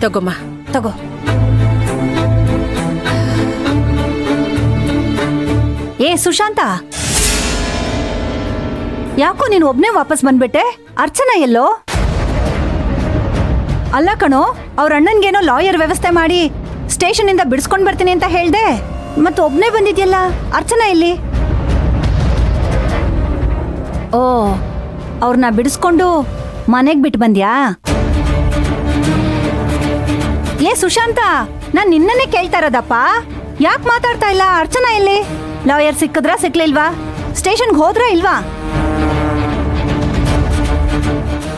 ತಗೋಮ್ಮ. ತಗೋ. ಸುಶಾಂತ, ಯಾಕೋ ನೀನು ಒಬ್ನೇ ವಾಪಸ್ ಬಂದ್ಬಿಟ್ಟೆ? ಅರ್ಚನಾ ಎಲ್ಲೋ? ಅಲ್ಲ ಕಣೋ, ಅವ್ರ ಅಣ್ಣನ್ಗೇನೋ ಲಾಯರ್ ವ್ಯವಸ್ಥೆ ಮಾಡಿ ಸ್ಟೇಷನ್ ಇಂದ ಬಿಡಿಸ್ಕೊಂಡ್ ಬರ್ತೀನಿ ಅಂತ ಹೇಳ್ದೆ, ಮತ್ತೆ ಒಬ್ನೇ ಬಂದಿದ್ಯಲ್ಲ, ಅರ್ಚನಾ ಎಲ್ಲಿ? ಓ, ಅವ್ರನ್ನ ಬಿಡಿಸ್ಕೊಂಡು ಮನೆಗ್ ಬಿಟ್ಟು ಬಂದ್ಯಾ? ಸುಶಾಂತ, ನಾನ್ ನಿನ್ನನ್ನೇ ಕೇಳ್ತಾ ಇರೋದಪ್ಪ, ಯಾಕೆ ಮಾತಾಡ್ತಾ ಇಲ್ಲ? ಅರ್ಚನಾ ಎಲ್ಲಿ? ಲಾಯರ್ ಸಿಕ್ಕಿದ್ರಾ ಸಿಕ್ಲಿಲ್ವಾ? ಸ್ಟೇಷನ್ಗೆ ಹೋದ್ರಾ ಇಲ್ವಾ?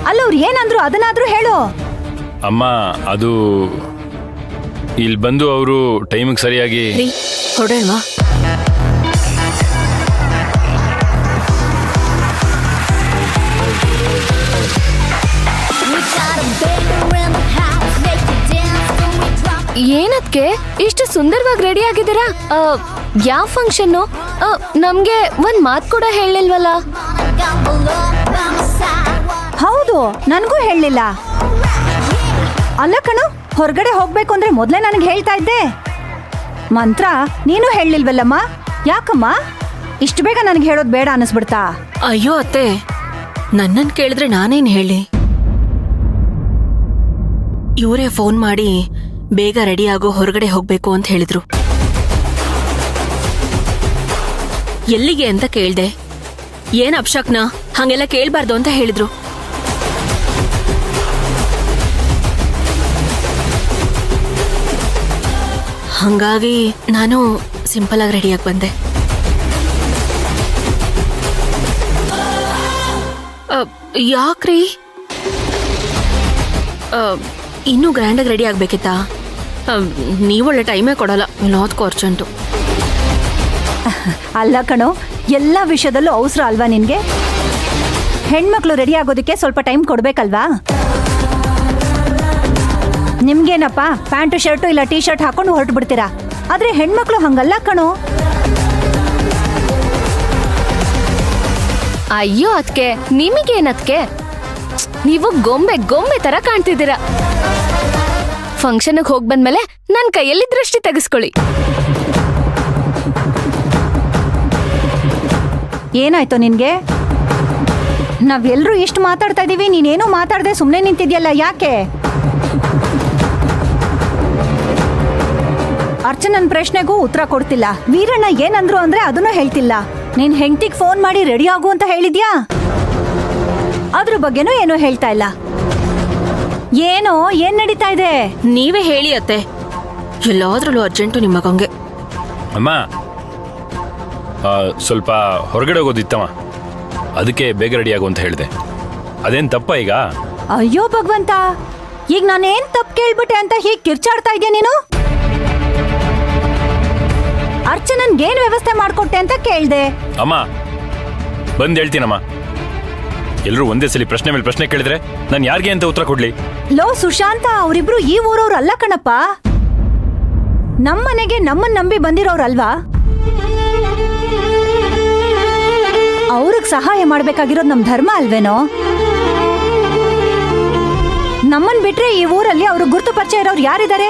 ಅಲ್ಲವ್ರು ಏನಂದ್ರು ಅದನ್ನಾದ್ರೂ ಹೇಳು. ಅಮ್ಮ, ಅದು ಇಲ್ಲಿ ಬಂದು ಅವರು ಟೈಮಿಗೆ ಸರಿಯಾಗಿ ಹೊಡೆಲ್ವಾ? ಏನದ್ಕೆ ಇಷ್ಟು ಸುಂದರವಾಗಿ ರೆಡಿ ಆಗಿದ್ದೀರಾ? ಯಾವ ಫಂಕ್ಷನ್? ನಮ್ಗೆ ಒಂದ್ ಮಾತ್ ಕೂಡ ಹೇಳಿಲ್ವಲ್ಲ. ಹೌದು, ನನಗೂ ಹೇಳಲಿಲ್ಲ. ಅಲ್ಲ ಕಣು, ಹೊರಗಡೆ ಹೋಗ್ಬೇಕು ಅಂದ್ರೆ ಮೊದ್ಲೇ ನನಗೆ ಹೇಳ್ತಾ ಇದ್ದೆ. ಮಂತ್ರ ನೀನು ಹೇಳಲಿಲ್ವಲ್ಲಮ್ಮ? ಯಾಕಮ್ಮ ಇಷ್ಟು ಬೇಗ ನನಗೆ ಹೇಳೋದು ಬೇಡ ಅನಿಸ್ಬಿಡ್ತಾ? ಅಯ್ಯೋ ಅತ್ತೆ, ನನ್ನನ್ ಕೇಳಿದ್ರೆ ನಾನೇನ್ ಹೇಳಿ? ಇವರೇ ಫೋನ್ ಮಾಡಿ ಬೇಗ ರೆಡಿ ಆಗೋ, ಹೊರಗಡೆ ಹೋಗ್ಬೇಕು ಅಂತ ಹೇಳಿದ್ರು. ಎಲ್ಲಿಗೆ ಅಂತ ಕೇಳ್ದೆ. ಏನ್ ಅಪ್ಶಕ್ನ, ಹಂಗೆಲ್ಲ ಕೇಳ್ಬಾರ್ದು ಅಂತ ಹೇಳಿದ್ರು. ಹಂಗಾಗಿ ನಾನು ಸಿಂಪಲ್ ಆಗಿ ರೆಡಿಯಾಗಿ ಬಂದೆ. ಯಾಕ್ರಿ ಇನ್ನೂ ಗ್ರ್ಯಾಂಡಾಗಿ ರೆಡಿ ಆಗ್ಬೇಕಿತ್ತಾ? ನೀವೊಳ್ಳೆ ಟೈಮೇ ಕೊಡಲ್ಲ, ಎಲ್ಲದಕ್ಕೂ ಅರ್ಜೆಂಟು. ಅಲ್ಲ ಕಣೋ, ಎಲ್ಲ ವಿಷಯದಲ್ಲೂ ಅವಸರ ಅಲ್ವಾ ನಿನ್ಗೆ? ಹೆಣ್ಮಕ್ಳು ರೆಡಿ ಆಗೋದಕ್ಕೆ ಸ್ವಲ್ಪ ಟೈಮ್ ಕೊಡ್ಬೇಕಲ್ವಾ? ನಿಮ್ಗೇನಪ್ಪ, ಪ್ಯಾಂಟು ಶರ್ಟು ಇಲ್ಲ ಟೀ ಶರ್ಟ್ ಹಾಕೊಂಡು ಹೊರಟು ಬಿಡ್ತೀರಾ, ಆದ್ರೆ ಹೆಣ್ಮಕ್ಳು ಹಂಗಲ್ಲ ಕಣೋ. ಅಯ್ಯೋ ಅದ್ಕೆ, ನಿಮಗೇನದ್ಕೆ? ನೀವು ಗೊಂಬೆ ಗೊಂಬೆ ತರ ಕಾಣ್ತಿದ್ದೀರಾ. ಫಂಕ್ಷನ್ಗೆ ಹೋಗಿ ಬಂದ್ಮೇಲೆ ನನ್ನ ಕೈಯಲ್ಲಿ ದೃಷ್ಟಿ ತೆಗೆಸ್ಕೊಳ್ಳಿ. ಏನಾಯ್ತು ನಿನ್ಗೆ? ನಾವೆಲ್ಲರೂ ಇಷ್ಟು ಮಾತಾಡ್ತಾ ಇದೀವಿ, ನೀನೇನೋ ಮಾತಾಡದೆ ಸುಮ್ಮನೆ ನಿಂತಿದ್ಯಲ್ಲ, ಯಾಕೆ? ಅರ್ಚನನ್ ಪ್ರಶ್ನೆಗೂ ಉತ್ತರ ಕೊಡ್ತಿಲ್ಲ. ವೀರಣ್ಣ ಏನಂದ್ರು ಅಂದ್ರೆ ಅದನ್ನು ಹೇಳ್ತಿಲ್ಲ. ನೀನ್ ಹೆಂಡತಿಗೆ ಫೋನ್ ಮಾಡಿ ರೆಡಿ ಆಗು ಅಂತ ಹೇಳಿದ್ಯಾ? ಅದ್ರ ಬಗ್ಗೆನೂ ಏನೋ ಹೇಳ್ತಾ ಇಲ್ಲ. ಏನ್ ನಡೀತಾ ಇದೆ? ನೀವೇ ಹೇಳಿ ಅತ್ತೆ, ಎಲ್ಲಾದ್ರಲ್ಲೂ ಅರ್ಜೆಂಟು ನಿಮ್ಮ ಮಗಂಗೆ. ಅಮ್ಮ, ಸ್ವಲ್ಪ ಹೊರಗಡೆ ಹೋಗೋದಿತ್ತಮ್ಮ, ಅದಕ್ಕೆ ಬೇಗ ರೆಡಿ ಆಗು ಅಂತ ಹೇಳಿದೆ. ಅದೇನ್ ತಪ್ಪ ಈಗ? ಅಯ್ಯೋ ಭಗವಂತ, ಈಗ ನಾನೇನ್ ತಪ್ಪು ಕೇಳ್ಬಿಟ್ಟೆ ಅಂತ ಹೀಗೆ ಕಿರ್ಚಾಡ್ತಾ ಇದೆಯಾ ನೀನು? ಅರ್ಚನನ್ಗೇನ್ ವ್ಯವಸ್ಥೆ ಮಾಡ್ಕೊಟ್ಟೆ ಅಂತ ಕೇಳ್ದೆ. ಅಮ್ಮ, ಬಂದ್ ಹೇಳ್ತೀನಮ್ಮ. ಎಲ್ಲರೂ ಒಂದೇ ಸಲ ಪ್ರಶ್ನೆ ಮೇಲೆ ಪ್ರಶ್ನೆ ಕೇಳಿದ್ರೆ ನಾನು ಯಾರಿಗೆ ಅಂತ ಉತ್ತರ ಕೊಡ್ಲಿ? ಲೋ ಸುಶಾಂತ, ಅವರಿಬ್ರು ಈ ಊರವ್ರು ಅಲ್ಲ ಕಣಪ್ಪ. ನಮ್ಮನೆಗೆ ನಮ್ಮನ್ ನಂಬಿ ಬಂದಿರೋರಲ್ವಾ? ಅವ್ರಿಗೆ ಸಹಾಯ ಮಾಡ್ಬೇಕಾಗಿರೋದು ನಮ್ ಧರ್ಮ ಅಲ್ವೇನೋ? ನಮ್ಮನ್ ಬಿಟ್ರೆ ಈ ಊರಲ್ಲಿ ಅವ್ರಿಗೆ ಗುರ್ತು ಪರಿಚಯ ಇರೋರು ಯಾರಿದ್ದಾರೆ?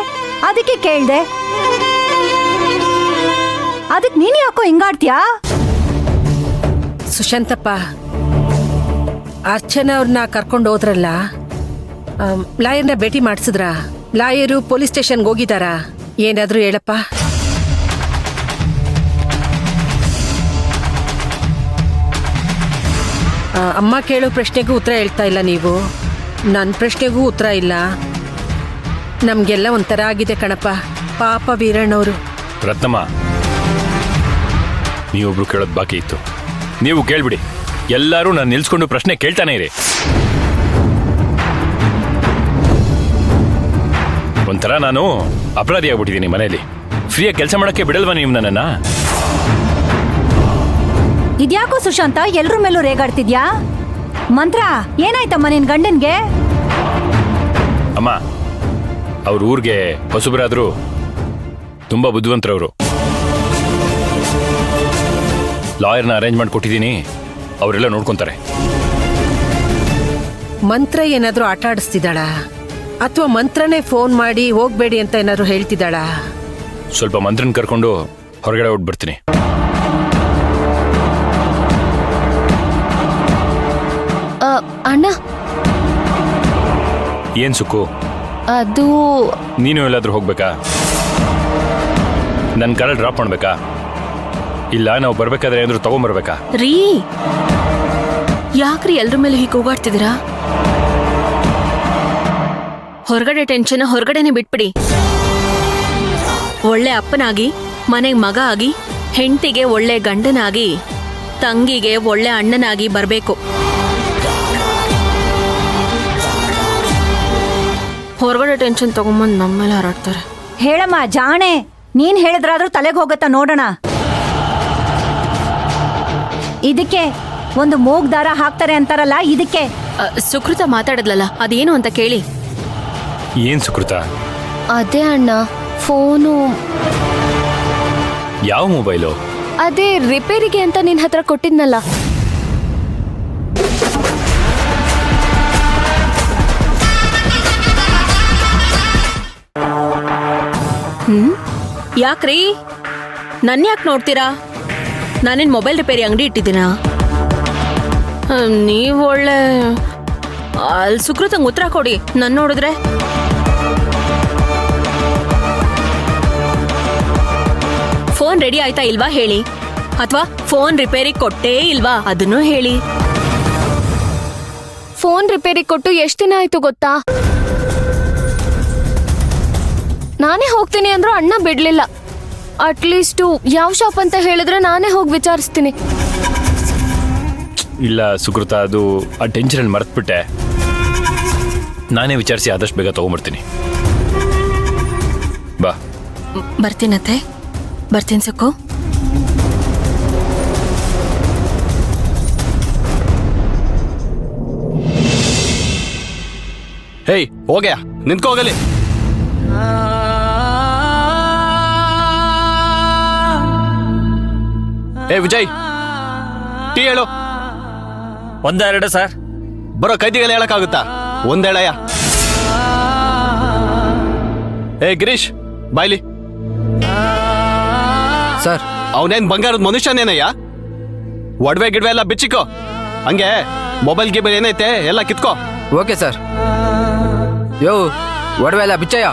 ಅದಕ್ಕೆ ಕೇಳ್ದೆ. ಅದಕ್ಕೆ ನೀನ್ ಯಾಕೋ ಹಿಂಗಾಡ್ತೀಯಾ? ಸುಶಾಂತಪ್ಪ, ಅರ್ಚನಾ ಅವ್ರನ್ನ ಕರ್ಕೊಂಡು ಹೋದ್ರಲ್ಲ, ಲಾಯರ್ನ ಭೇಟಿ ಮಾಡಿಸಿದ್ರಾ? ಲಾಯರು ಪೊಲೀಸ್ ಸ್ಟೇಷನ್ಗೆ ಹೋಗಿದಾರಾ? ಏನಾದ್ರೂ ಹೇಳಪ್ಪ. ಅಮ್ಮ ಕೇಳೋ ಪ್ರಶ್ನೆಗೂ ಉತ್ತರ ಹೇಳ್ತಾ ಇಲ್ಲ ನೀವು, ನನ್ನ ಪ್ರಶ್ನೆಗೂ ಉತ್ತರ ಇಲ್ಲ. ನಮಗೆಲ್ಲ ಒಂಥರ ಆಗಿದೆ ಕಣಪ್ಪ, ಪಾಪ ವೀರಣ್ಣವರು. ರತ್ನಮ್ಮ, ನೀವೊಬ್ರು ಕೇಳೋದು ಬಾಕಿ ಇತ್ತು, ನೀವು ಕೇಳ್ಬಿಡಿ. ಎಲ್ಲರೂ ನಾನು ನಿಲ್ಸ್ಕೊಂಡು ಪ್ರಶ್ನೆ ಕೇಳ್ತಾನೆ ಇರಿ. ಒಂಥರ ನಾನು ಅಪರಾಧಿ ಆಗ್ಬಿಟ್ಟಿದ್ದೀನಿ ಮನೆಯಲ್ಲಿ. ಫ್ರೀಯಾಗಿ ಕೆಲಸ ಮಾಡಕ್ಕೆ ಬಿಡಲ್ವಾ ನೀವು ನನ್ನನ್ನ? ಇದ್ಯಾಕೋ ಸುಶಾಂತ ಎಲ್ರ ಮೇಲೂ ರೇಗಾಡ್ತಿದ್ಯಾ? ಮಂತ್ರ, ಏನಾಯ್ತಮ್ಮ ನಿನ್ ಗಂಡನ್ಗೆ? ಅಮ್ಮ, ಅವ್ರ ಊರಿಗೆ ಹೊಸಬರಾದ್ರು ತುಂಬಾ ಬುದ್ಧಿವಂತರವರು. ಲಾಯರ್ನ ಅರೇಂಜ್ ಮಾಡಿ ಕೊಟ್ಟಿದ್ದೀನಿ, ಅವರೆಲ್ಲ ನೋಡ್ಕೊಂತಾರೆ. ಮಂತ್ರ ಏನಾದ್ರೂ ಆಟ ಆಡಿಸ್ತಿದ್ದಾಳ? ಅಥವಾ ಮಂತ್ರನೇ ಫೋನ್ ಮಾಡಿ ಹೋಗ್ಬೇಡಿ ಅಂತ ಏನಾದ್ರು ಹೇಳ್ತಿದ್ದಾಳಾ? ಸ್ವಲ್ಪ ಮಂತ್ರನ್ ಕರ್ಕೊಂಡು ಹೊರಗಡೆ ಹೊಟ್ಬಿಡ್ತೀನಿ. ಅಣ್ಣ, ಏನ್ ಸುಕ್ಕು? ಅದು ನೀನು ಎಲ್ಲಾದ್ರೂ ಹೋಗ್ಬೇಕಾ? ನನ್ನ ಕಾರಲ್ಲಿ ಡ್ರಾಪ್ ಮಾಡ್ಬೇಕಾ? ಇಲ್ಲ ನಾವು ಬರ್ಬೇಕಾದ್ರೆ ಏನಾದ್ರು ತಗೊಂಬರ್ಬೇಕಾ? ರೀ, ಯಾಕ್ರಿ ಎಲ್ರ ಮೇಲೆ ಹೀಗೆ ಹೋಗಾಡ್ತಿದ್ದೀರಾ? ಹೊರಗಡೆ ಟೆನ್ಷನ್ ಹೊರಗಡೆನೆ ಬಿಟ್ಬಿಡಿ. ಒಳ್ಳೆ ಅಪ್ಪನಾಗಿ, ಮನೆಗೆ ಮಗ ಆಗಿ, ಹೆಂಡತಿಗೆ ಒಳ್ಳೆ ಗಂಡನಾಗಿ, ತಂಗಿಗೆ ಒಳ್ಳೆ ಅಣ್ಣನಾಗಿ ಬರಬೇಕು. ಹೊರಗಡೆ ಟೆನ್ಷನ್ ತಗೊಂಬಂದು ನಮ್ಮ ಮೇಲೆ ಹಾರಾಡ್ತಾರೆ. ಹೇಳಮ್ಮ ಜಾಣೆ, ನೀನ್ ಹೇಳಿದ್ರಾದ್ರೂ ತಲೆಗೆ ಹೋಗತ್ತಾ ನೋಡೋಣ. ಇದಕ್ಕೆ ಒಂದು ಮೂಗ್ ದಾರ ಹಾಕ್ತಾರೆ ಅಂತಾರಲ್ಲ, ಇದಕ್ಕೆ. ಸುಕೃತ ಮಾತಾಡದ್ಲಲ್ಲ, ಅದೇನು ಅಂತ ಕೇಳಿ. ಏನ್ ಸುಕೃತ? ಅದೇ ಅಣ್ಣ, ಫೋನು ಯಾವ ಮೊಬೈಲು? ಅದೇ ರಿಪೇರಿಗೆ ಅಂತ ನಿನ್ ಹತ್ರ ಕೊಟ್ಟಿದ್ನಲ್ಲ. ಯಾಕ್ರಿ ನನ್ನ ಯಾಕೆ ನೋಡ್ತೀರಾ? ನಾನೇನು ಮೊಬೈಲ್ ರಿಪೇರಿ ಅಂಗಡಿ ಇಟ್ಟಿದ್ದೀನಾ? ನೀವು ಒಳ್ಳೆ ಅಲ್ಲಿ ಸುಕೃತಂಗೆ ಉತ್ತರ ಕೊಡಿ. ನನ್ನ ನೋಡಿದ್ರೆ ಫೋನ್ ರೆಡಿ ಆಯ್ತಾ ಇಲ್ವಾ ಹೇಳಿ, ಅಥವಾ ಫೋನ್ ರಿಪೇರಿ ಕೊಟ್ಟೇ ಇಲ್ವಾ ಅದನ್ನು ಹೇಳಿ. ಫೋನ್ ರಿಪೇರಿ ಕೊಟ್ಟು ಎಷ್ಟು ದಿನ ಆಯ್ತು ಗೊತ್ತಾ? ನಾನೇ ಹೋಗ್ತೀನಿ ಅಂದ್ರೂ ಅಣ್ಣ ಬಿಡ್ಲಿಲ್ಲ. ಅಟ್ಲೀಸ್ಟು ಯಾವ ಶಾಪ್ ಅಂತ ಹೇಳಿದ್ರೆ ನಾನೇ ಹೋಗಿ ವಿಚಾರಿಸ್ತೀನಿ. ಇಲ್ಲ ಸುಕೃತ, ಅದು ಆ ಟೆನ್ಷನ್ ಮರೆತ್ಬಿಟ್ಟೆ. ನಾನೇ ವಿಚಾರಿಸಿ ಆದಷ್ಟು ಬೇಗ ತಗೊಂಬರ್ತೀನಿ. ಬಾ. ಬರ್ತೀನತ್ತೆ, ಬರ್ತೀನಿ ಸುಕ್ಕು. ಹೇಯ್ ಹೋಗ್ಯಾ, ನಿಂತ್ಕೋಗಲಿ. ಏ ವಿಜಯ್, ಟೀ ಹೇಳು. ಒಂದೆರಡು ಸರ್. ಬರೋ ಕೈದಿಗಳು ಹೇಳಕ್ಕಾಗುತ್ತಾ? ಒಂದೇಳಯ್ಯ. ಏ ಗಿರೀಶ್, ಬಾಯ್ಲಿ. ಸರ್, ಅವನೇನ್ ಬಂಗಾರದ ಮನುಷ್ಯನೇನಯ್ಯ? ಒಡವೆ ಗಿಡವೆ ಎಲ್ಲ ಬಿಚ್ಚಿಕೋ. ಹಂಗೆ ಮೊಬೈಲ್ ಗಿಬೈಲ್ ಏನೈತೆ ಎಲ್ಲ ಕಿತ್ಕೋ. Okay sir. ಯೋ, ಒಡವೆ ಎಲ್ಲ ಬಿಚ್ಚಯ್ಯ.